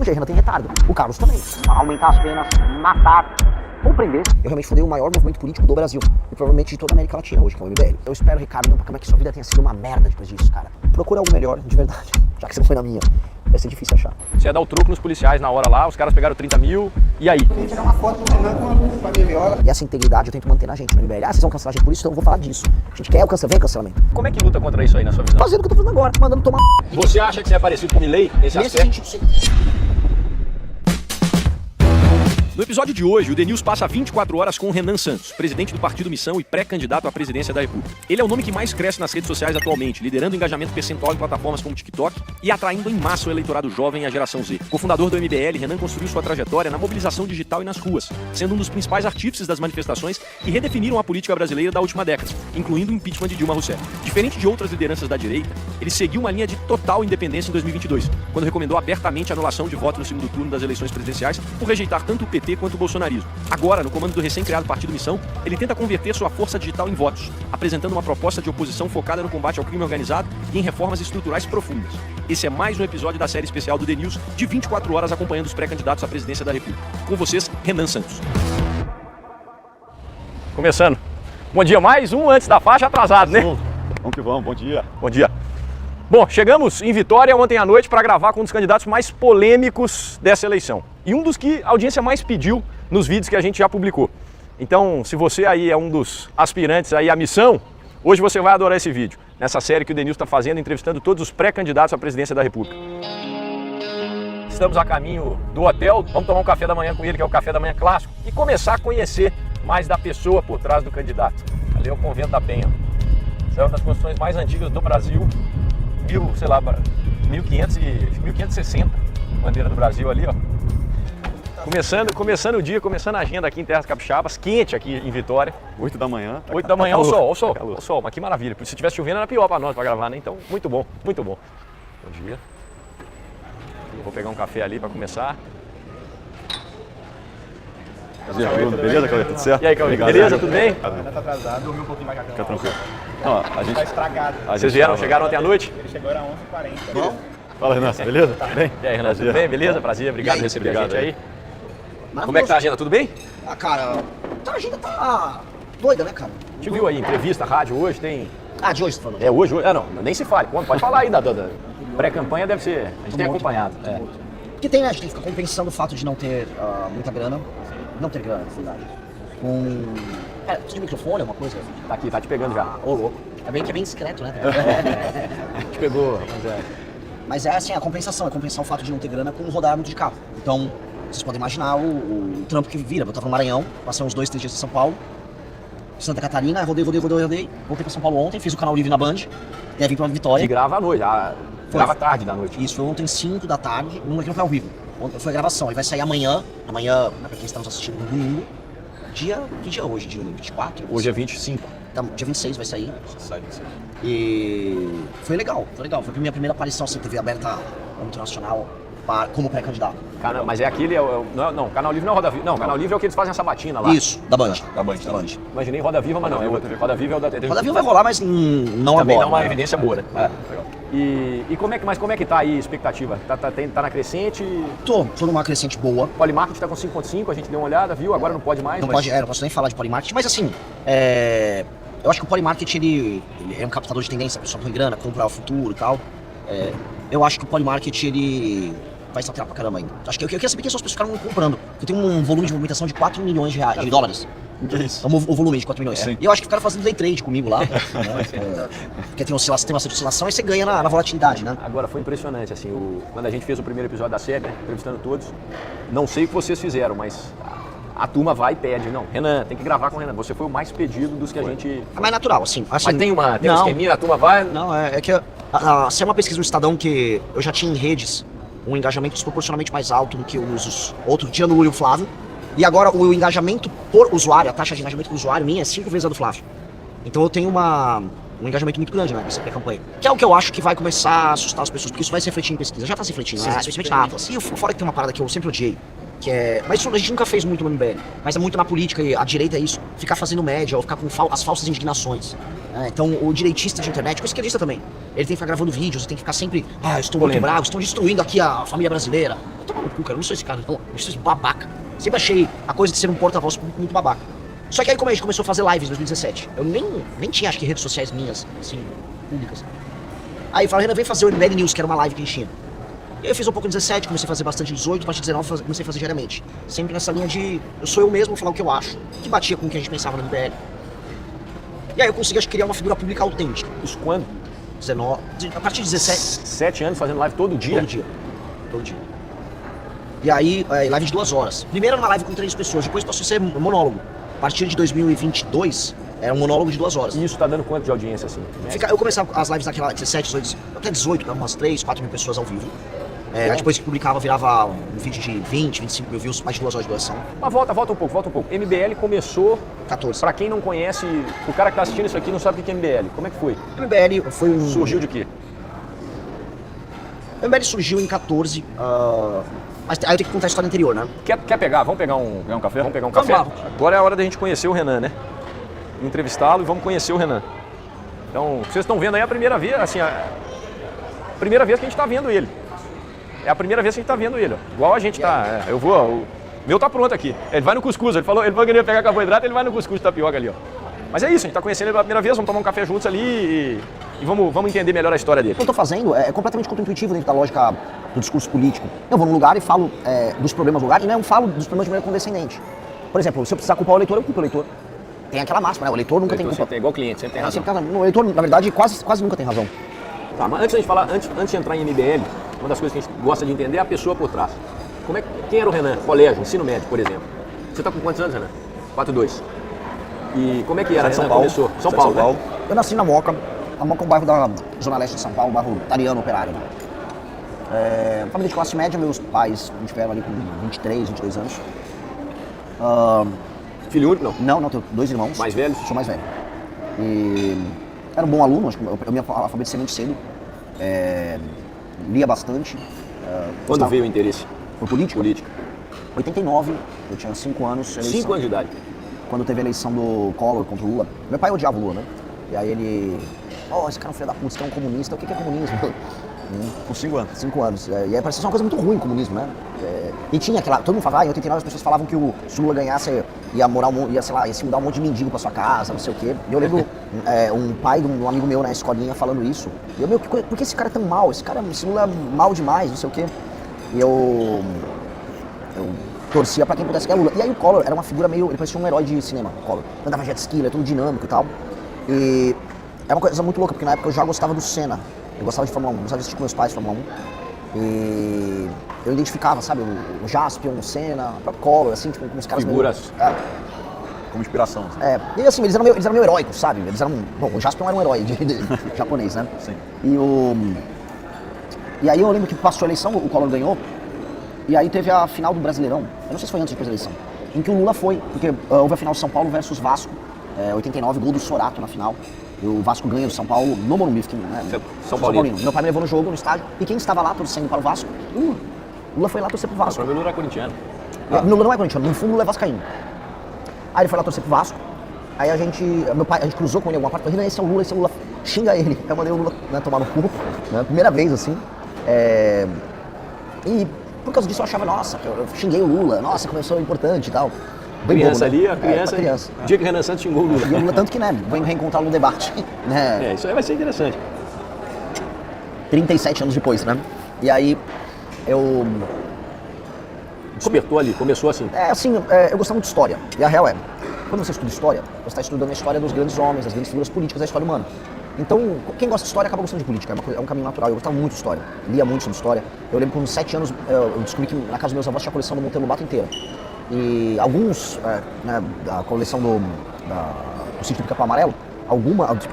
O Jair Renan tem retardo. O Carlos também. Aumentar as penas, matar ou prender. Eu realmente fundei o maior movimento político do Brasil. E provavelmente de toda a América Latina hoje, que é o MBL. Eu espero, Ricardo, como é que sua vida tenha sido uma merda depois disso, cara. Procura algo melhor, de verdade. Já que você não foi na minha. Vai ser difícil achar. Você ia dar o truco nos policiais na hora lá, os caras pegaram 30 mil, e aí? Eu tirar uma foto do Renan com a minha viola. E essa integridade eu tento manter na gente, no MBL. Vocês vão cancelar a gente por isso, então eu vou falar disso. A gente quer o cancelamento, vem cancelamento. Como é que luta contra isso aí, na sua visão? Fazendo o que eu tô fazendo agora, mandando tomar. Você acha que você é parecido com o Milei nesse aspecto? No episódio de hoje, o The News passa 24 horas com o Renan Santos, presidente do Partido Missão e pré-candidato à presidência da República. Ele é o nome que mais cresce nas redes sociais atualmente, liderando o engajamento percentual em plataformas como TikTok e atraindo em massa o eleitorado jovem e a geração Z. Cofundador do MBL, Renan construiu sua trajetória na mobilização digital e nas ruas, sendo um dos principais artífices das manifestações que redefiniram a política brasileira da última década, incluindo o impeachment de Dilma Rousseff. Diferente de outras lideranças da direita, ele seguiu uma linha de total independência em 2022, quando recomendou abertamente a anulação de voto no segundo turno das eleições presidenciais por rejeitar tanto o PT quanto o bolsonarismo. Agora, no comando do recém-criado Partido Missão, ele tenta converter sua força digital em votos, apresentando uma proposta de oposição focada no combate ao crime organizado e em reformas estruturais profundas. Esse é mais um episódio da série especial do The News, de 24 horas acompanhando os pré-candidatos à presidência da República. Com vocês, Renan Santos. Começando. Bom dia, mais um antes da faixa, atrasado, né? Vamos que vamos, bom dia. Bom dia. Bom, chegamos em Vitória ontem à noite para gravar com um dos candidatos mais polêmicos dessa eleição. E um dos que a audiência mais pediu nos vídeos que a gente já publicou. Então, se você aí é um dos aspirantes aí à missão, hoje você vai adorar esse vídeo, nessa série que o The News está fazendo, entrevistando todos os pré-candidatos à presidência da República. Estamos a caminho do hotel, vamos tomar um café da manhã com ele, que é o café da manhã clássico, e começar a conhecer mais da pessoa por trás do candidato. Ali é o Convento da Penha. Essa é uma das construções mais antigas do Brasil, 1560, bandeira do Brasil ali, ó. Começando o dia, começando a agenda aqui em Terras Capixabas, quente aqui em Vitória. 8 da manhã. 8 da manhã, olha o sol, mas que maravilha. Se tivesse chovendo era pior para nós para gravar, né? Então, muito bom, muito bom. Bom dia. Eu vou pegar um café ali para começar. Beleza, Cauê? Tudo certo? E aí, Cauê? Beleza? Tudo bem? Ainda tá atrasado, dormi um pouquinho mais Fica tranquilo. Não, a gente... Tá estragado. Vocês chegaram ontem à noite? Ele chegou, era 11h40. Bom, Fala, Renan, beleza? Bem? E aí, Renan, tudo bem? Beleza? Prazer, obrigado por receber a gente aí. maravilhoso. Como é que tá a agenda? Tudo bem? Ah, cara, a agenda tá doida, né, cara? A gente viu aí, entrevista, rádio hoje, tem... Ah, de hoje você falou. É, hoje, não, nem se fale. Pode falar aí da pré-campanha, deve ser... A gente tem acompanhado. É. Porque tem, né, a gente fica compensando o fato de não ter muita grana. Não ter grana, na verdade. Precisa de microfone, alguma coisa? Tá aqui, tá te pegando já. Ô, louco. É bem discreto, né? Te pegou, mas é... Mas é assim, a compensação, é compensar o fato de não ter grana com rodar muito de carro. Então, vocês podem imaginar o trampo que vira. Eu tava no Maranhão, passei uns 2, 3 dias em São Paulo, Santa Catarina, rodei. Voltei pra São Paulo ontem, fiz o canal Livre na Band, e aí vim pra Vitória. E grava à noite, grava tarde da noite. Isso, foi ontem 5 da tarde, não foi ao vivo. Ontem foi a gravação, aí vai sair amanhã, né, pra quem está nos assistindo no domingo. Que dia é hoje? Dia 24? Hoje é 25. Tá, dia 26 vai sair. E foi legal. Foi a minha primeira aparição assim, TV aberta internacional como pré-candidato. Mas é aquele, não, Canal Livre não é Roda Viva. Não, Canal Livre é o que eles fazem a sabatina lá. Isso, da Band. Da Band. Imaginei Roda Viva, mas não, é outro. Roda Viva é o da TV. Roda Viva vai rolar, mas não também agora. dá uma evidência boa, né? É. E como é que tá aí a expectativa? Tá na crescente? Tô numa crescente boa. Polymarket tá com 5.5, a gente deu uma olhada, viu? Agora não pode mais. Não posso nem falar de Polymarket, mas assim, eu acho que o Polymarket ele é um captador de tendência, a pessoa põe grana, compra o futuro e tal. Eu acho que o Polymarket ele vai se alterar pra caramba ainda. Acho que eu queria saber quem são as pessoas que ficaram comprando. Eu tenho um volume de movimentação de 4 milhões de dólares. O que é isso? É o volume de 4 milhões. Sim. E eu acho que ficaram fazendo day trade comigo lá. Né? Porque tem bastante oscilação e você ganha na volatilidade, né? Agora, foi impressionante, assim, quando a gente fez o primeiro episódio da série, né, entrevistando todos, não sei o que vocês fizeram, mas a turma vai e pede. Não, Renan, tem que gravar com o Renan. Você foi o mais pedido dos que a gente... É mais natural, assim. Mas tem um esqueminha, a turma vai... Não, é que se é uma pesquisa do Estadão que eu já tinha em redes um engajamento desproporcionalmente mais alto do que os outros, tirando o Flávio. E agora o engajamento por usuário, a taxa de engajamento por usuário minha é 5 vezes a do Flávio. Então eu tenho um engajamento muito grande, né, nessa pré-campanha. Que é o que eu acho que vai começar a assustar as pessoas, porque isso vai se refletir em pesquisa. Já tá se refletindo, né? Especialmente na Atlas. E fora que tem uma parada que eu sempre odiei, que é... Mas isso a gente nunca fez muito no MBL, mas é muito na política, e a direita é isso, ficar fazendo média, ou ficar com as falsas indignações. Então o direitista de internet, o esquerdista também, ele tem que ficar gravando vídeos, tem que ficar sempre, eu estou muito bravo, estão destruindo aqui a família brasileira. tomar no cu, cara, eu não sou esse cara, não. Eu sou esse babaca. Sempre achei a coisa de ser um porta-voz muito babaca. Só que aí como a gente começou a fazer lives em 2017, eu nem tinha, acho que, redes sociais minhas, assim, públicas. Aí eu falei, Renan, vem fazer o MBL News, que era uma live que a gente tinha. E aí eu fiz um pouco em 17, comecei a fazer bastante em 18, a partir de 19 comecei a fazer diariamente. Sempre nessa linha de, eu sou eu mesmo, falar o que eu acho, que batia com o que a gente pensava no MBL. E aí eu consegui, acho, criar uma figura pública autêntica. Isso quando? 19, a partir de 17. 7 anos fazendo live todo dia? Todo dia. E aí, live de 2 horas. Primeiro era uma live com 3 pessoas, depois passou a ser monólogo. A partir de 2022, era um monólogo de 2 horas. E isso tá dando quanto de audiência, assim? Eu começava as lives naquela 17, 18, até 18, umas 3, 4 mil pessoas ao vivo. Depois que publicava, virava um vídeo de 20, 25 mil views, mais de 2 horas de duração. Mas volta um pouco. MBL começou, 14. pra quem não conhece, o cara que tá assistindo isso aqui não sabe o que é MBL. Como é que foi? MBL foi um... Surgiu de quê? O MBL surgiu em 14, mas aí eu tenho que contar a história anterior, né? Quer pegar? Vamos pegar um café? Vamos pegar um café? Vamos lá. Agora é a hora da gente conhecer o Renan, né? Entrevistá-lo e vamos conhecer o Renan. Então, vocês estão vendo aí a primeira vez, assim, a primeira vez que a gente tá vendo ele. É a primeira vez que a gente tá vendo ele, ó. Igual a gente tá. Eu vou. O meu tá pronto aqui. Ele vai no cuscuz. Ele falou que ia pegar carboidrato, ele vai no cuscuz de tapioca ali, ó. Mas é isso, a gente tá conhecendo ele pela primeira vez, vamos tomar um café juntos ali e vamos entender melhor a história dele. O que eu tô fazendo é completamente contra-intuitivo dentro da lógica do discurso político. Eu vou num lugar e falo dos problemas do lugar e não falo dos problemas de maneira condescendente. Por exemplo, se eu precisar culpar o eleitor, eu culpo o eleitor. Tem aquela máxima, né? O eleitor nunca tem culpa. É igual cliente, sempre tem razão. O eleitor, na verdade, quase nunca tem razão. Tá, mas antes de falar, antes de entrar em MBL, uma das coisas que a gente gosta de entender é a pessoa por trás. Quem era o Renan? Colégio, ensino médio, por exemplo. Você tá com quantos anos, Renan? 42. E como é que era, Renan? São Paulo. Começou? São Paulo, né? Eu nasci na Moca. A Moca é um bairro da Zona Leste de São Paulo, um bairro italiano, operário. Família de classe média, meus pais tiveram ali com 23, 22 anos. Filho único, não? Não, tenho 2 irmãos. Mais velhos? Sou mais velho. E era um bom aluno, acho que eu me alfabetizei muito cedo. Lia bastante. Quando veio o interesse? Por política? Política. 89, eu tinha 5 anos. 5 anos de idade. Quando teve a eleição do Collor contra o Lula. Meu pai odiava o Lula, né? E aí ele... esse cara é um filho da puta, esse cara é um comunista. O que é comunismo? Com 5 anos. 5 anos. E aí parecia uma coisa muito ruim o comunismo, né? E tinha aquela... Todo mundo falava, em 89 as pessoas falavam que se o Lula ganhasse, ia morar ia se mudar um monte de mendigo pra sua casa, não sei o quê. E eu lembro um pai de um amigo meu na escolinha falando isso. E eu, por que esse cara é tão mal? Esse Lula é mal demais, não sei o quê. E eu torcia pra quem pudesse ganhar Lula. E aí o Collor era uma figura meio... Ele parecia um herói de cinema, o Collor. Andava jet ski, ele é tudo dinâmico e tal. E é uma coisa muito louca, porque na época eu já gostava do Senna. Eu gostava de Fórmula 1, gostava de assistir com meus pais Fórmula 1. E eu identificava, sabe, o Jaspion, o Senna, o próprio Collor, assim, tipo, com os caras... Figuras. Como inspiração. Assim. E assim, eles eram meio heróicos, sabe? Eles eram... Bom, o Jaspion era um herói japonês, né? Sim. E aí eu lembro que passou a eleição, o Collor ganhou. E aí teve a final do Brasileirão, eu não sei se foi antes ou depois da eleição, em que o Lula foi, porque houve a final de São Paulo versus Vasco, 89, gol do Sorato na final, e o Vasco ganha do São Paulo no Morumbi, né? São Paulino. Meu pai me levou no jogo, no estádio, e quem estava lá torcendo para o Vasco? Lula. Lula foi lá torcer pro Vasco. O Lula era corintiano. Lula não é corintiano, no fundo Lula é vascaíno. Aí ele foi lá torcer pro Vasco, aí a gente cruzou com ele em alguma parte, falou, esse é o Lula, xinga ele. Aí eu mandei o Lula, né, tomar no cu, né, primeira vez assim. E por causa disso eu achava, nossa, eu xinguei o Lula, nossa, começou importante e tal. Bem Criança bobo, né? ali, a criança. O dia que o Renan Santos xingou o Lula. E o Lula, tanto que, né, vem reencontrá-lo no debate, né? Isso aí vai ser interessante. 37 anos depois, né? E aí eu... Despertou ali, começou assim. Eu gostava muito de história. E a real quando você estuda história, você está estudando a história dos grandes homens, das grandes figuras políticas da história humana. Então, quem gosta de história acaba gostando de política, é um caminho natural. Eu gostava muito de história, lia muito sobre história. Eu lembro que com 7 anos eu descobri que na casa dos meus avós tinha a coleção do Monteiro Lobato inteira. E alguns, da coleção do Sítio do Pica-Pau Amarelo,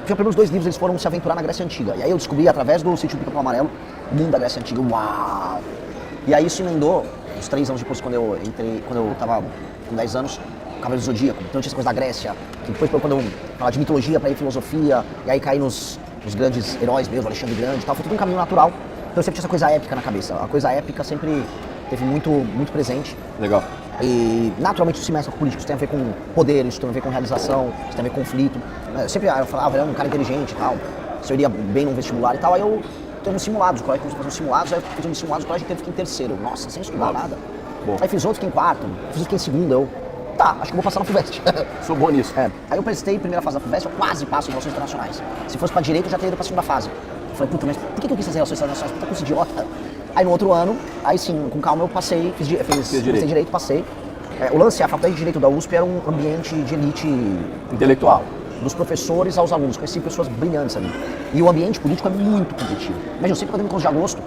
tinha pelo menos 2 livros, eles foram se aventurar na Grécia Antiga. E aí eu descobri, através do Sítio do Pica-Pau Amarelo, o mundo da Grécia Antiga. Uau! E aí isso emendou, uns 3 anos depois, quando eu tava com 10 anos, Cavaleiro do Zodíaco. Então tinha essa coisa da Grécia, que depois quando eu falava de mitologia pra ir filosofia, e aí caí nos grandes heróis mesmo, Alexandre Grande e tal, foi tudo um caminho natural. Então eu sempre tinha essa coisa épica na cabeça. A coisa épica sempre teve muito, muito presente. Legal. E naturalmente isso se mexe com política, isso tem a ver com poder, isso tem a ver com realização, isso tem a ver com conflito. Eu sempre falava, eu era um cara inteligente e tal, se eu iria bem num vestibular e tal, aí eu Tem uns simulados, o colégio começou a fazer uns simulados, aí eu fiz uns simulados, o colégio inteiro fiquei em terceiro. Nossa, sem estudar nada. Bom. Aí fiz outro, fiquei em quarto, fiz outro, fiquei em segundo, eu... Tá, acho que eu vou passar na FUVEST. Sou bom nisso. É. Aí eu prestei primeira fase da FUVEST, eu quase passo em Relações Internacionais. Se fosse pra Direito, eu já teria ido pra segunda fase. Eu falei, puta, mas por que eu quis fazer Relações Internacionais? Puta, curso idiota. Aí no outro ano, aí sim, com calma eu passei, fiz Direito, passei. O lance, a Faculdade de Direito da USP era um ambiente de elite intelectual. Dos professores aos alunos, conheci pessoas brilhantes ali. E o ambiente político é muito competitivo. Imagina, o Centro Acadêmico 11 de Agosto,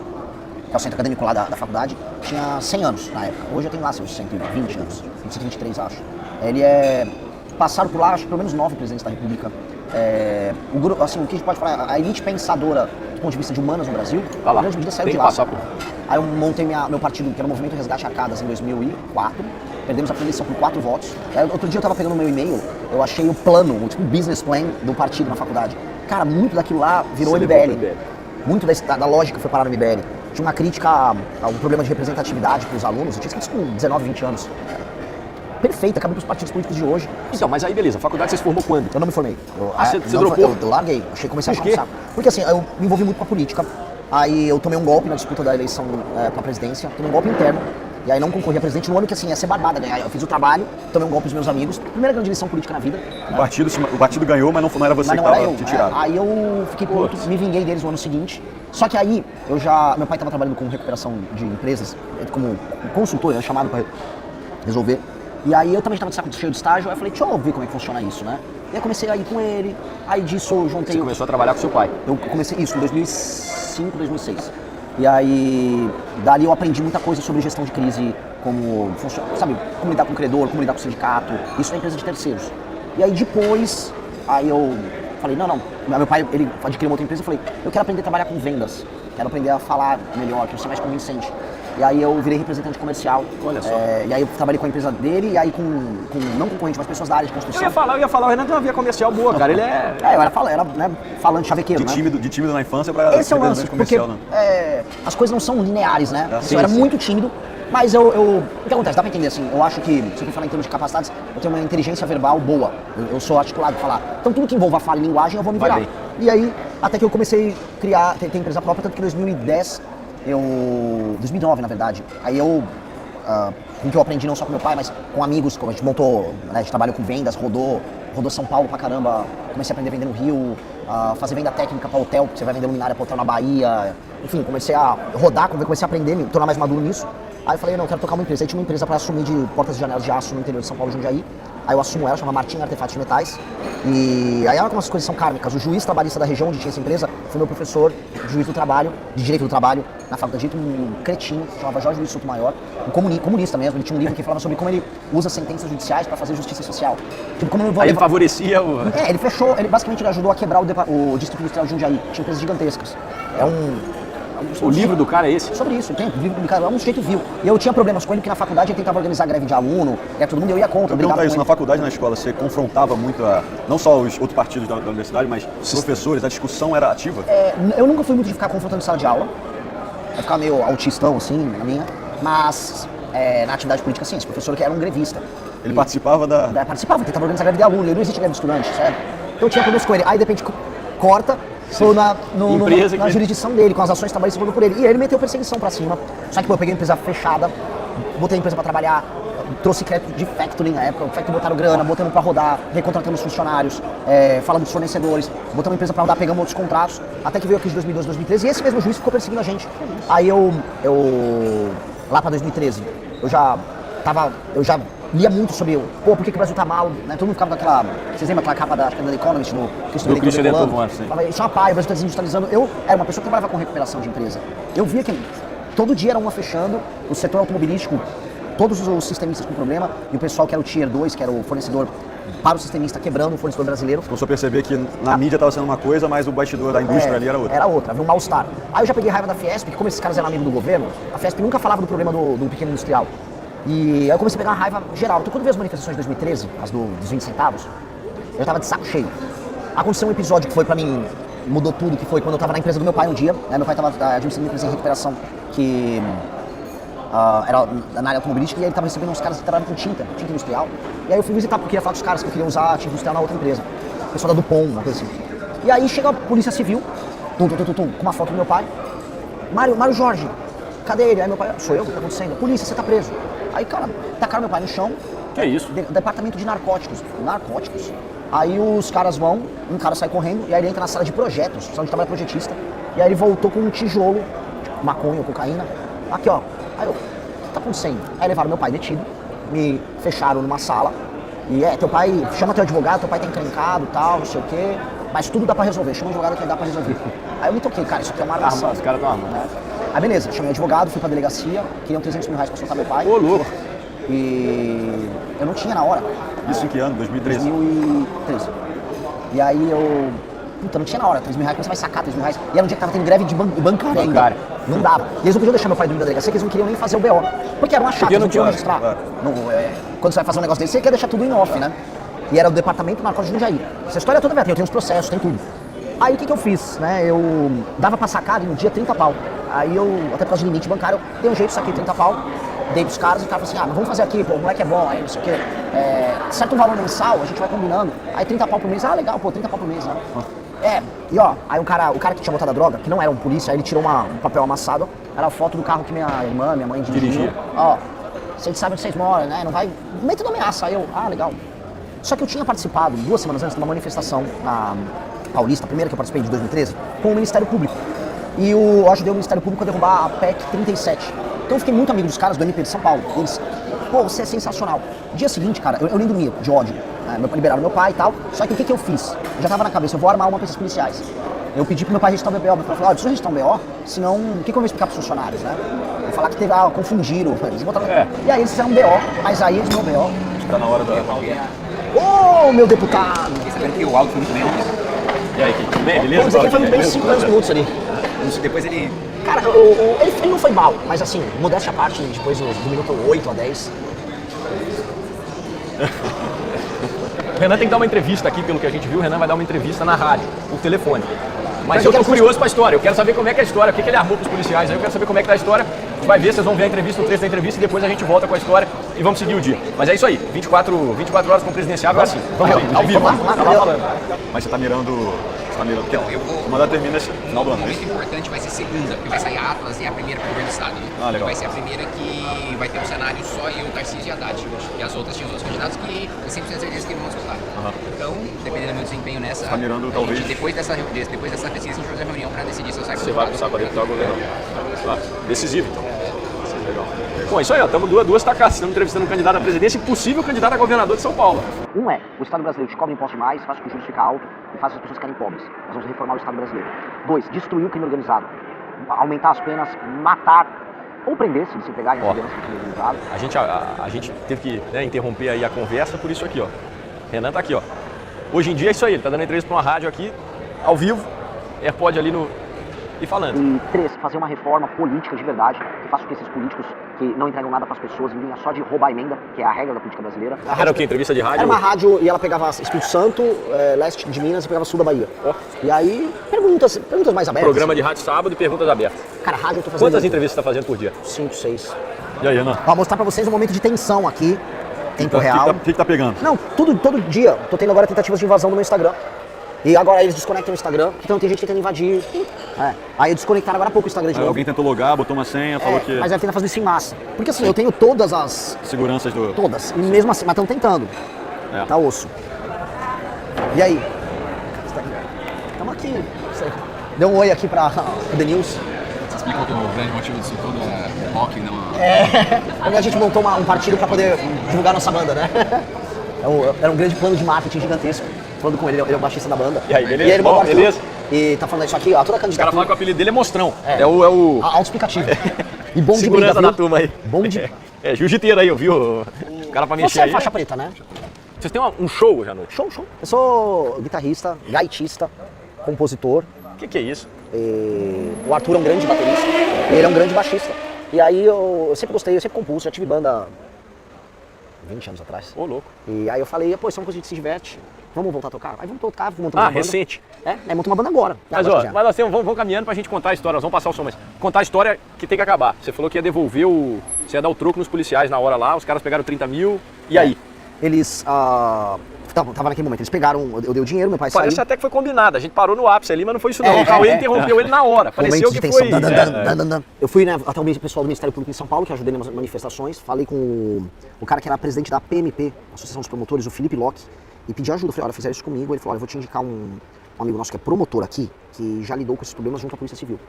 que é o centro acadêmico lá da faculdade, tinha 100 anos na época. Hoje eu tenho lá seus 120 anos, 123 acho. Passaram por lá, acho que pelo menos 9 presidentes da República. O grupo, assim, o que a gente pode falar, a elite pensadora do ponto de vista de humanas no Brasil, a grande medida saiu de lá. Aí eu montei meu partido, que era o Movimento Resgate Arcadas, em 2004. Perdemos a eleição por 4 votos. Outro dia eu tava pegando meu e-mail, eu achei o plano, o tipo business plan do partido na faculdade. Cara, muito daquilo lá virou MBL. Muito da lógica foi parar no MBL. Tinha uma crítica ao problema de representatividade para os alunos. Eu tinha escrito isso com 19, 20 anos. Perfeita, acabou pros partidos políticos de hoje. Então, mas aí beleza, a faculdade você se formou quando? Eu não me formei. Você dropou? Eu larguei, comecei a achar um saco. Porque assim, eu me envolvi muito com a política. Aí eu tomei um golpe na disputa da eleição pra presidência. Tomei um golpe interno. E aí não concorri a presidente no ano que assim, ia ser barbada ganhar. Eu fiz o trabalho, tomei um golpe dos meus amigos. Primeira grande lição política na vida. O partido ganhou, mas não era você que estava te tirando. Aí eu fiquei puto, me vinguei deles no ano seguinte. Só que aí, meu pai estava trabalhando com recuperação de empresas, como consultor, chamado para resolver. E aí eu também estava de saco cheio de estágio, aí eu falei, deixa eu ver como é que funciona isso, né? E aí comecei a ir com ele, aí disso eu juntei... Você começou a trabalhar com seu pai? Eu comecei isso em 2005, 2006. E aí, dali eu aprendi muita coisa sobre gestão de crise, como lidar com o credor, como lidar com o sindicato, isso na empresa de terceiros. E aí depois, eu falei, não, meu pai, ele adquiriu uma outra empresa, eu falei, eu quero aprender a trabalhar com vendas, quero aprender a falar melhor, quero ser mais convincente. E aí eu virei representante comercial. Olha só. E aí eu trabalhei com a empresa dele, e aí com não concorrente, mas pessoas da área de construção. Eu ia falar, o Renan tem uma via comercial boa, cara, ele é... Eu era né, falante chavequeiro, de tímido na infância pra esse é o lance, porque as coisas não são lineares, né? Eu era muito tímido, mas o que acontece? Dá pra entender assim, eu acho que, se eu falar em termos de capacidades, eu tenho uma inteligência verbal boa, eu sou articulado pra falar. Então tudo que envolva fala e linguagem, eu vou me virar. E aí, até que eu comecei a criar, ter empresa própria, tanto que em 2010, 2009 na verdade, aí com o que eu aprendi não só com meu pai, mas com amigos, como a gente montou, né, a gente trabalhou com vendas, rodou São Paulo pra caramba, comecei a aprender a vender no Rio, fazer venda técnica pra hotel, porque você vai vender luminária pra hotel na Bahia, enfim, comecei a rodar, comecei a aprender, me tornar mais maduro nisso. Aí eu falei, não, eu quero tocar uma empresa. Aí tinha uma empresa pra assumir de portas e janelas de aço no interior de São Paulo, Jundiaí. Aí eu assumo ela, chama Martim Artefatos de Metais. E aí algumas coisas são kármicas. O juiz trabalhista da região onde tinha essa empresa foi meu professor de juiz do trabalho, de direito do trabalho, na faculdade de direito, um cretino, chamava Jorge Luiz Sotomayor, um comunista mesmo. Ele tinha um livro que falava sobre como ele usa sentenças judiciais pra fazer justiça social. Tipo, como ele favorecia o... ele fechou, basicamente ele ajudou a quebrar o distrito industrial de Jundiaí. Tinha empresas gigantescas. O livro do cara é esse? Sobre isso, tem. O livro do cara é um sujeito vil. E eu tinha problemas com ele, porque na faculdade ele tentava organizar greve de aluno, e todo mundo eu ia contra. Eu pergunto isso, na faculdade, na escola, você confrontava muito não só os outros partidos da universidade, mas professores, a discussão era ativa? Eu nunca fui muito de ficar confrontando em sala de aula. Eu ficava meio autistão, assim, na minha. Mas na atividade política, sim, esse professor que era um grevista. Ele participava Participava, tentava organizar greve de aluno, e não existe greve de estudante, sério. Então eu tinha problemas com ele. Aí, de repente, corta. Na jurisdição dele, com as ações trabalhistas por ele. E ele meteu perseguição pra cima. Só que eu peguei a empresa fechada, botei a empresa pra trabalhar, trouxe crédito de factoring na época, factoring botaram grana, botamos pra rodar, recontratamos funcionários, falamos dos fornecedores, botamos a empresa pra rodar, pegamos outros contratos, até que veio a crise de 2012, 2013, e esse mesmo juiz ficou perseguindo a gente. Aí lá pra 2013, eu já lia muito sobre, por que o Brasil tá mal, né? Todo mundo ficava com aquela, vocês lembram aquela capa da The Economist, do Christian Denton, sim. Isso é uma paia, o Brasil tá desindustrializando. Eu era uma pessoa que trabalhava com recuperação de empresa. Eu via que todo dia era uma fechando, o setor automobilístico, todos os sistemistas com problema, e o pessoal que era o Tier 2, que era o fornecedor para o sistemista, quebrando o fornecedor brasileiro. Você começou a perceber que na mídia estava sendo uma coisa, mas o bastidor da indústria ali era outra. Era outra, havia um mal-estar. Aí eu já peguei raiva da Fiesp, que como esses caras eram amigos do governo, a Fiesp nunca falava do problema do pequeno industrial. E aí eu comecei a pegar uma raiva geral. Então quando veio as manifestações de 2013, as dos 20 centavos, eu tava de saco cheio. Aconteceu um episódio que foi pra mim, mudou tudo, que foi quando eu tava na empresa do meu pai um dia, né? Meu pai tava administrando uma empresa em recuperação que era na área automobilística, e aí ele tava recebendo uns caras que trabalhavam com tinta industrial. E aí eu fui visitar porque eu queria falar com os caras que eu queria usar tinta industrial na outra empresa. O pessoal da Dupont, uma coisa assim. E aí chega a polícia civil, com uma foto do meu pai, Mário Jorge, cadê ele? Aí meu pai, sou eu, o que tá acontecendo? Polícia, você tá preso. Aí, cara, tacaram meu pai no chão. Que é isso? Departamento de narcóticos. Aí os caras vão, um cara sai correndo, e aí ele entra na sala de projetos, onde trabalha projetista. E aí ele voltou com um tijolo, maconha ou cocaína. Aqui, ó. Aí eu, o que tá acontecendo? Aí levaram meu pai detido, me fecharam numa sala. E teu pai, chama teu advogado, teu pai tá encrencado e tal, não sei o quê. Mas tudo dá pra resolver, chama o advogado que dá pra resolver. Aí eu me toquei, cara, isso aqui é uma armação. Os caras estão armados. Né? Aí beleza, chamei o advogado, fui pra delegacia, queriam 300 mil reais pra soltar meu pai. Ô, louco. E eu não tinha na hora. Isso em que ano? 2013? 2013. E aí eu... Puta, não tinha na hora, 3 mil reais, como você vai sacar 3 mil reais? E era um dia que tava tendo greve de bancária ainda. Não dava. E eles não podiam deixar meu pai dormir na delegacia, porque eles não queriam nem fazer o BO. Porque era uma chata, eles não queriam registrar. Quando você vai fazer um negócio desse, você quer deixar tudo em off, né? E era o departamento narcótico de Jundiaí. Essa história toda vai ter, eu tenho os processos, tem tudo. Aí o que eu fiz, né? Eu dava pra sacar no dia 30 pau. Aí eu, até por causa do limite bancário, eu dei um jeito, saquei 30 pau, dei pros caras e o cara falou assim, mas vamos fazer aqui, pô, o moleque é bom, aí não sei o quê. Certo valor mensal, a gente vai combinando. Aí 30 pau por mês, legal, pô, 30 pau por mês, né? E ó, aí o cara que tinha botado a droga, que não era um polícia, aí ele tirou um papel amassado, era a foto do carro que minha irmã, minha mãe dirigia. Ó, vocês sabem onde vocês moram, né? Não vai... Método ameaça. Aí eu, legal. Só que eu tinha participado 2 semanas antes de uma manifestação na Paulista, a primeira que eu participei de 2013, com o Ministério Público. E eu ajudei o Ministério Público a derrubar a PEC 37. Então eu fiquei muito amigo dos caras do MP de São Paulo. Eles, pô, você é sensacional. Dia seguinte, cara, eu nem dormia de ódio. Liberaram meu pai e tal. Só que o que eu fiz? Eu já tava na cabeça, eu vou armar uma pra esses policiais. Eu pedi pro meu pai registrar o BO. Meu pai falou, eu preciso registrar um BO, senão o que eu vou explicar pros funcionários, né? Eu vou falar que teve, confundiram. Eles botaram... E aí eles fizeram um BO, mas aí eles não BO. Tá na hora da... Ô, meu deputado! Aqui o áudio foi muito bem. E aí, tudo bem? Beleza? Pô, foi bem 5 minutos ali. Depois ele... Cara, ele não foi mal, mas assim, modéstia à parte, depois do minuto 8 a 10. O Renan tem que dar uma entrevista aqui, pelo que a gente viu, o Renan vai dar uma entrevista na rádio, por telefone. Mas eu tô curioso pra história, eu quero saber como é que é a história, o que ele armou pros policiais, aí eu quero saber como é que tá a história. A gente vai ver, vocês vão ver a entrevista, o trecho da entrevista e depois a gente volta com a história e vamos seguir o dia. Mas é isso aí, 24 horas com o presidenciável é assim. Vamos ver, ao vivo, vamos lá falando. Mas você tá mirando... Então, eu vou... O mandato termina esse final do ano, O momento importante vai ser segunda, porque vai sair a Atlas e é a primeira pro governo do estado. Né? Legal. Vai ser a primeira que vai ter um cenário só e o Tarcísio e a Haddad. E as outras tinham os outros candidatos que eu sempre tenho certeza que vão disputar. Então, dependendo do meu desempenho nessa... Tá mirando, talvez... Depois dessa pesquisa, a gente vai fazer a reunião para decidir se eu saio Você vai passar para dentro do governo. Decisivo, então. Legal. Bom, isso aí, ó, estamos duas tacadas, estamos entrevistando um candidato à presidência e possível candidato a governador de São Paulo. Um o Estado brasileiro te cobra imposto demais, faz com que o juros fique alto e faz as pessoas ficarem pobres. Nós vamos reformar o Estado brasileiro. 2, destruir o crime organizado. Aumentar as penas, matar ou prender, se pegarem as crianças do crime organizado. A gente teve que interromper aí a conversa por isso aqui, ó. Renan tá aqui, ó. Hoje em dia é isso aí, ele tá dando entrevista para uma rádio aqui, ao vivo, AirPod ali no... e falando. E 3, fazer uma reforma política de verdade, que faça com que esses políticos que não entregam nada para as pessoas vivem só de roubar a emenda, que é a regra da política brasileira. Era o que? Entrevista de rádio? Era uma rádio e ela pegava Espírito Santo, leste de Minas e pegava sul da Bahia. E aí, perguntas mais abertas. Programa de rádio sábado e perguntas abertas. Cara, rádio eu tô fazendo... Quantas entrevistas você tá fazendo por dia? 5, 6. E aí, Ana? Vou mostrar pra vocês um momento de tensão aqui, tempo real. O que tá pegando? Não, todo dia. Tô tendo agora tentativas de invasão no meu Instagram. E agora eles desconectam o Instagram, então tem gente tentando invadir. Aí desconectaram agora há pouco o Instagram de novo. Alguém tentou logar, botou uma senha, falou que... Mas vai tentar fazer isso em massa. Porque assim, eu tenho todas as... Seguranças do... Todas. E mesmo assim, mas estão tentando. Tá osso. E aí? Estamos aqui. Deu um oi aqui pra The News. Você explicou que o grande motivo disso tudo é rock, não... A gente montou um partido pra poder divulgar nossa banda, né? Era um grande plano de marketing gigantesco. Falando com ele é o baixista da banda. E aí, beleza? E ele Bom, beleza? E tá falando isso aqui, ó, toda a Os candidatura... caras falam que o apelido dele é Mostrão. É o... Autoexplicativo. E bom de segurança briga, da turma aí. Bom de... Jiu-jiteiro aí, viu? O cara pra mexer Você é aí. faixa preta, né? Vocês têm um show hoje à noite? Show. Eu sou guitarrista, gaitista, compositor. O que é isso? O Arthur é um grande baterista. Ele é um grande baixista. E aí eu sempre gostei, eu sempre compus, já tive banda 20 anos atrás. Ô, louco. E aí eu falei, pô, isso é uma coisa que se diverte. Vamos voltar a tocar? Aí vamos tocar, vamos montar uma banda. Recente. Montar uma banda agora. Mas ó, mas assim, vamos caminhando pra gente contar a história, nós vamos passar o som, mas contar a história que tem que acabar. Você falou que ia devolver você ia dar o troco nos policiais na hora lá, os caras pegaram 30 mil, e aí? eles... Tava naquele momento, eles pegaram, eu dei o dinheiro, meu pai Parece saiu. até que foi combinado, a gente parou no ápice ali, mas não foi isso não. É, O Cauê é, interrompeu ele na hora, pareceu Momentos de que tensão, foi... Eu fui, né, até o pessoal do Ministério Público em São Paulo, que ajudei nas manifestações, falei com o cara que era presidente da PMP, Associação dos Promotores, o Felipe Locke, e pedi ajuda. Eu falei, olha, fizeram isso comigo. Ele falou, olha, eu vou te indicar um amigo nosso que é promotor aqui, que já lidou com esses problemas junto à Polícia Civil.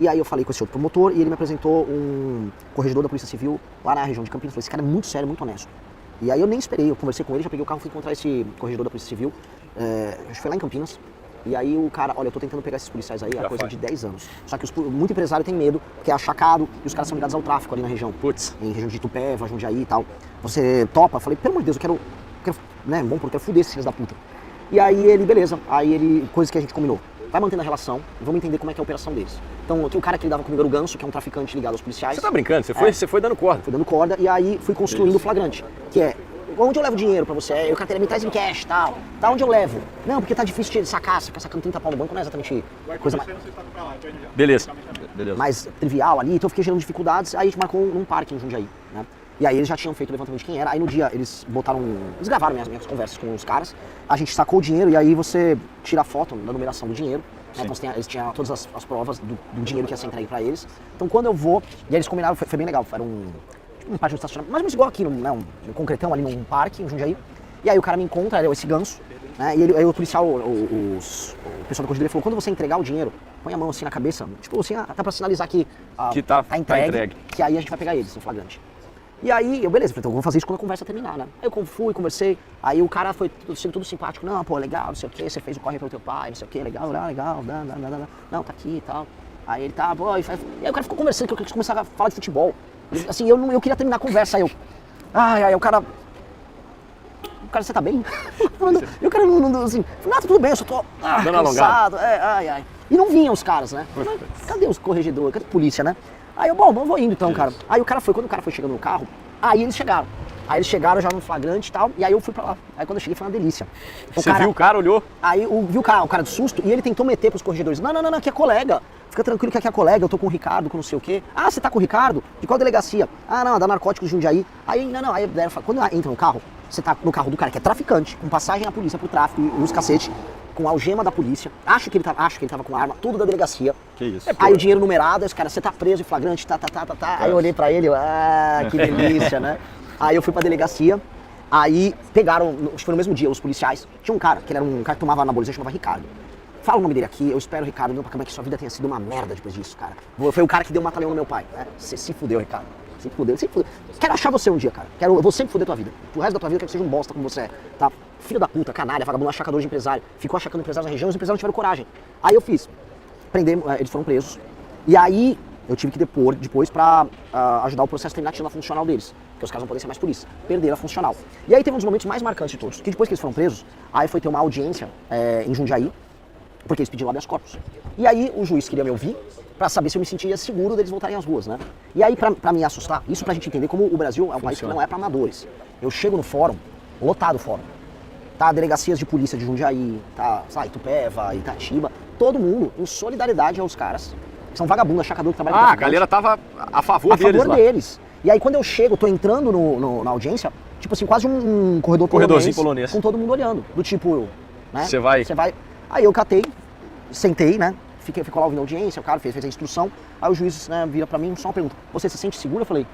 E aí eu falei com esse outro promotor e ele me apresentou um corregedor da Polícia Civil lá na região de Campinas. Eu falei, esse cara é muito sério, muito honesto. E aí eu nem esperei, eu conversei com ele, já peguei o carro e fui encontrar esse corregedor da Polícia Civil. A gente foi lá em Campinas. E aí o cara, olha, eu tô tentando pegar esses policiais aí há coisa de 10 anos. Só que muito empresário tem medo, porque é achacado e os caras são ligados ao tráfico ali na região. Putz. Em região de Itupeva, Jundiaí e tal. Você topa? Eu falei, pelo amor de Deus, eu quero né, bom, porque eu quero fuder esses filhos da puta. E aí ele, beleza, aí ele, coisas que a gente combinou. Vai mantendo a relação e vamos entender como é que é a operação deles. Então, o cara que lidava comigo era o Ganso, que é um traficante ligado aos policiais. Você tá brincando? Você foi dando corda. Fui dando corda e aí fui construindo o flagrante, que é, onde eu levo dinheiro pra você? Eu carteira me traz em cash e tal. Tá, onde eu levo? Não, porque tá difícil de sacar, você fica sacando 30 pau no banco, não é exatamente coisa Beleza. mais trivial ali, então eu fiquei gerando dificuldades, aí a gente marcou num parque em Jundiaí, né? E aí eles já tinham feito o levantamento de quem era, aí no dia eles gravaram minhas conversas com os caras, a gente sacou o dinheiro e aí você tira a foto da numeração do dinheiro, né? Então eles tinham todas as provas do dinheiro que ia ser entregue pra eles. Então quando eu vou, e aí eles combinaram, foi bem legal, era um parque de estacionamento, mais ou menos igual aqui, né? Um concretão ali num parque em Jundiaí. E aí o cara me encontra, esse Ganso, né? E aí o policial, o pessoal da corrida falou, quando você entregar o dinheiro, põe a mão assim na cabeça, tipo assim, até pra sinalizar que tá entregue, que aí a gente vai pegar eles no flagrante. E aí, eu, beleza, então eu vou fazer isso quando a conversa terminar, né? Aí eu fui, conversei, aí o cara foi tudo simpático, não, pô, legal, não sei o que, você fez o corre pelo teu pai, não sei o que, legal, não, tá aqui e tal. Aí ele tá, pô, e aí o cara ficou conversando, que eu começava a falar de futebol. Assim, eu queria terminar a conversa, aí eu, o cara, você tá bem? E o cara não, assim, tá tudo bem, eu só tô cansado, E não vinham os caras, né? Cadê os corregedores, cadê a polícia, né? Aí eu, bom, eu vou indo então, cara. Aí quando o cara foi chegando no carro, aí eles chegaram. Aí eles chegaram já no flagrante e tal, e aí eu fui pra lá. Aí quando eu cheguei foi uma delícia. Você viu o cara, olhou? Aí viu o cara de susto, e ele tentou meter pros corregedores. Não, aqui é colega. Fica tranquilo que aqui é colega, eu tô com o Ricardo, com não sei o quê. Ah, você tá com o Ricardo? De qual delegacia? Ah, não, da Narcóticos de Jundiaí. Aí, aí quando entra no carro, você tá no carro do cara que é traficante, com passagem na polícia pro tráfico e os cacete, com algema da polícia, acho que ele tava com arma, tudo da delegacia. Que isso? Aí o dinheiro numerado, aí os caras, você tá preso em flagrante, tá. Aí eu olhei pra ele, que delícia, né? Aí eu fui pra delegacia, aí pegaram, acho que foi no mesmo dia, os policiais. Tinha um cara, que ele era um cara que tomava anabolizante, chamava Ricardo. Fala o nome dele aqui, eu espero, Ricardo, não, pra que sua vida tenha sido uma merda depois disso, cara. Foi o cara que deu um mata-leão no meu pai, né? Você se fudeu, Ricardo. Se fudeu. Quero achar você um dia, cara. Eu vou sempre fuder tua vida. O resto da tua vida eu quero que seja um bosta como você é, tá? Filho da puta, canalha, vagabundo, achacador de empresário. Ficou achacando empresários na região, os empresários não tiveram coragem. Aí eu fiz. Eles foram presos. E aí eu tive que depor depois pra ajudar o processo terminativo funcional deles. Porque os caras não podem ser mais polícia. Perderam a funcional. E aí teve um dos momentos mais marcantes de todos. Que depois que eles foram presos, aí foi ter uma audiência em Jundiaí, porque eles pediram habeas corpus. E aí o juiz queria me ouvir pra saber se eu me sentia seguro deles voltarem às ruas, né? E aí pra me assustar, isso pra gente entender como o Brasil é um país que não é pra amadores. Eu chego no fórum, lotado o fórum. Tá delegacias de polícia de Jundiaí, tá, sei lá, Itupeva, Itatiba, todo mundo em solidariedade aos caras. São vagabundos, achacadores que trabalham com a galera tava a favor deles. E aí quando eu chego, tô entrando na audiência, tipo assim, quase um corredorzinho polonês. Com todo mundo olhando, do tipo, né? Você vai. Aí eu catei, sentei, né? Ficou lá ouvindo a audiência, o cara fez a instrução, aí o juiz, né, vira pra mim, só uma pergunta, você se sente seguro? Eu falei,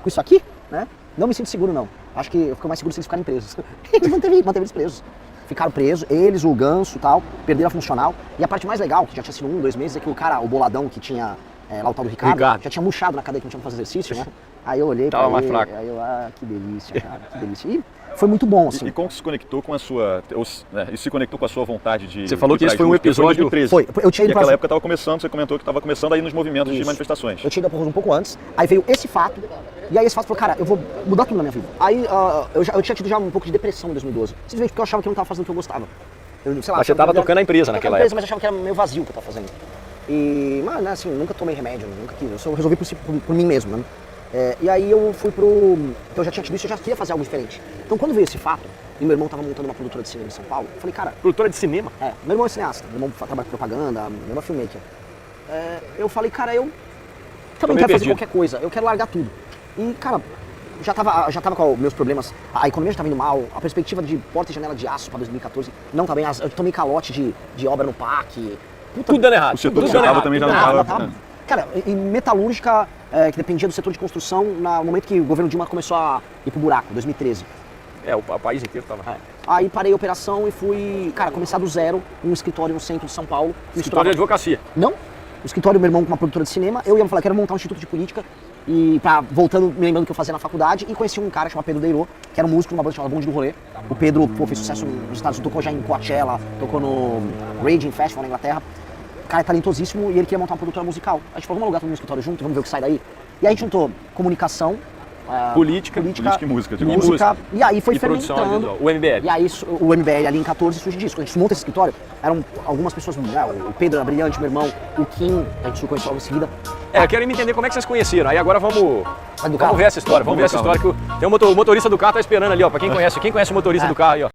com isso aqui, né? Não me sinto seguro, não. Acho que eu fico mais seguro se eles ficarem presos. Eles manteve eles presos. Ficaram presos, eles, o Ganso e tal, perderam a funcional. E a parte mais legal, que já tinha sido 1, 2 meses, é que o cara, o boladão que tinha lá o tal do Ricardo, já tinha murchado na cadeia que não tinha que fazer exercício, né? Aí eu olhei pra ele, aí eu, que delícia, cara, que delícia. E foi muito bom, assim. E como se conectou com a sua... Isso se conectou com a sua vontade de... Você falou que esse foi um episódio... Foi, eu tinha ido naquela época estava começando, você comentou que estava começando aí nos movimentos de manifestações. Eu tinha ido um pouco antes, aí veio esse fato, e aí esse fato falou, cara, eu vou mudar tudo na minha vida. Aí eu tinha tido já um pouco de depressão em 2012, simplesmente porque eu achava que eu não estava fazendo o que eu gostava. Sei lá, mas você estava tocando a empresa naquela época. Mas eu achava que era meio vazio o que eu estava fazendo. E, mano, assim, nunca tomei remédio, nunca quis, eu só resolvi por mim mesmo, né? E aí eu fui então eu já tinha tido isso, eu já queria fazer algo diferente. Então quando veio esse fato, e meu irmão tava montando uma produtora de cinema em São Paulo, eu falei, cara... Produtora de cinema? Meu irmão é cineasta, meu irmão trabalha com propaganda, meu irmão é filmmaker. Eu falei, cara, eu também quero fazer qualquer coisa, eu quero largar tudo. E, cara, já tava com meus problemas, a economia já tava indo mal, a perspectiva de porta e janela de aço pra 2014 não tá bem, eu tomei calote de obra no PAC. Puta, Tudo dando errado. O setor Tudo que dando tava errado. também já tudo não dando errado. tava. Cara, em metalúrgica, que dependia do setor de construção, no momento que o governo Dilma começou a ir pro buraco, 2013. O país inteiro tava. Aí parei a operação e fui, cara, começar do zero em um escritório no centro de São Paulo. Escritório de advocacia. Não. O escritório, meu irmão com uma produtora de cinema, eu ia falar, quero montar um instituto de política, e voltando, me lembrando o que eu fazia na faculdade, e conheci um cara chamado Pedro Deirô, que era um músico numa banda chamada Bonde do Rolê. O Pedro, fez sucesso nos Estados Unidos, tocou já em Coachella, tocou no Raging Festival na Inglaterra. O cara é talentosíssimo e ele queria montar uma produtora musical. A gente falou, vamos alugar todo mundo no escritório junto, vamos ver o que sai daí. E aí a gente juntou comunicação, Política e música, de música, e aí foi e produção fermentando. audiovisual. O MBL. E aí o MBL ali em 14 surge disso. Quando a gente monta esse escritório, eram algumas pessoas, o Pedro era brilhante, meu irmão, o Kim, a gente se conheceu logo em seguida. Eu quero me entender como é que vocês conheceram. Aí agora vamos ver essa história. Vamos ver essa história que o motorista do carro tá esperando ali, ó. Pra quem conhece o motorista do carro aí, ó.